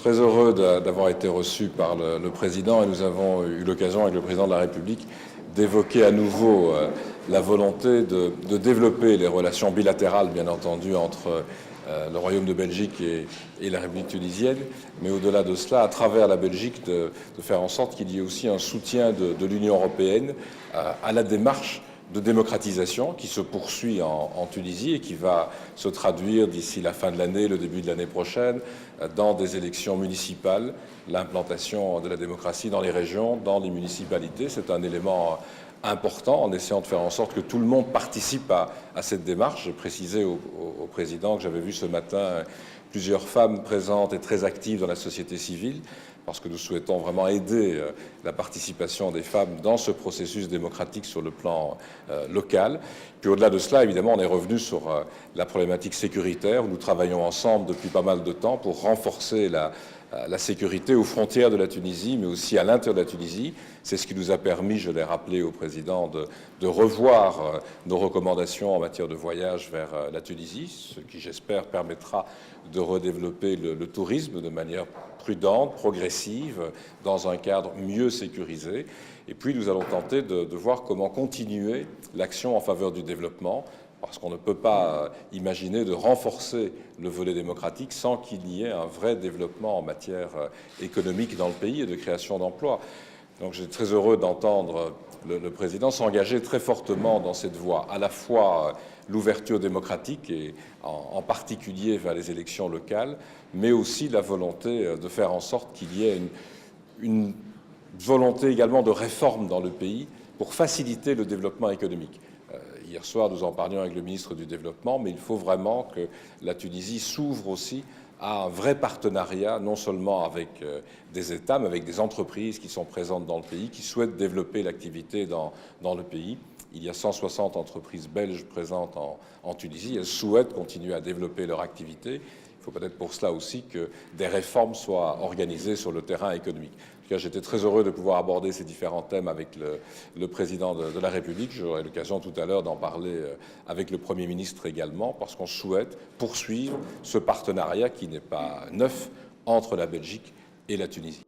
Très heureux d'avoir été reçu par le président et nous avons eu l'occasion avec le président de la République d'évoquer à nouveau la volonté de développer les relations bilatérales, bien entendu, entre le Royaume de Belgique et la République tunisienne, mais au-delà de cela, à travers la Belgique, de faire en sorte qu'il y ait aussi un soutien de l'Union européenne à la démarche de démocratisation qui se poursuit en Tunisie et qui va se traduire d'ici la fin de l'année, le début de l'année prochaine, dans des élections municipales, l'implantation de la démocratie dans les régions, dans les municipalités. C'est un élément important en essayant de faire en sorte que tout le monde participe à cette démarche. J'ai précisé au président que j'avais vu ce matin plusieurs femmes présentes et très actives dans la société civile, parce que nous souhaitons vraiment aider la participation des femmes dans ce processus démocratique sur le plan local. Puis au-delà de cela, évidemment, on est revenu sur la problématique sécuritaire, où nous travaillons ensemble depuis pas mal de temps pour renforcer la sécurité aux frontières de la Tunisie, mais aussi à l'intérieur de la Tunisie. C'est ce qui nous a permis, je l'ai rappelé au président, de revoir nos recommandations en matière de voyage vers la Tunisie, ce qui, j'espère, permettra de redévelopper le tourisme de manière prudente, progressive, dans un cadre mieux sécurisé. Et puis, nous allons tenter de voir comment continuer l'action en faveur du développement, parce qu'on ne peut pas imaginer de renforcer le volet démocratique sans qu'il y ait un vrai développement en matière économique dans le pays et de création d'emplois. Donc j'ai très heureux d'entendre le président s'engager très fortement dans cette voie, à la fois l'ouverture démocratique et en particulier vers les élections locales, mais aussi la volonté de faire en sorte qu'il y ait une volonté également de réforme dans le pays pour faciliter le développement économique. Hier soir, nous en parlions avec le ministre du Développement, mais il faut vraiment que la Tunisie s'ouvre aussi à un vrai partenariat, non seulement avec des États, mais avec des entreprises qui sont présentes dans le pays, qui souhaitent développer l'activité dans le pays. Il y a 160 entreprises belges présentes en Tunisie. Elles souhaitent continuer à développer leur activité. Il faut peut-être pour cela aussi que des réformes soient organisées sur le terrain économique. En tout cas, j'étais très heureux de pouvoir aborder ces différents thèmes avec le président de la République. J'aurai l'occasion tout à l'heure d'en parler avec le Premier ministre également, parce qu'on souhaite poursuivre ce partenariat qui n'est pas neuf entre la Belgique et la Tunisie.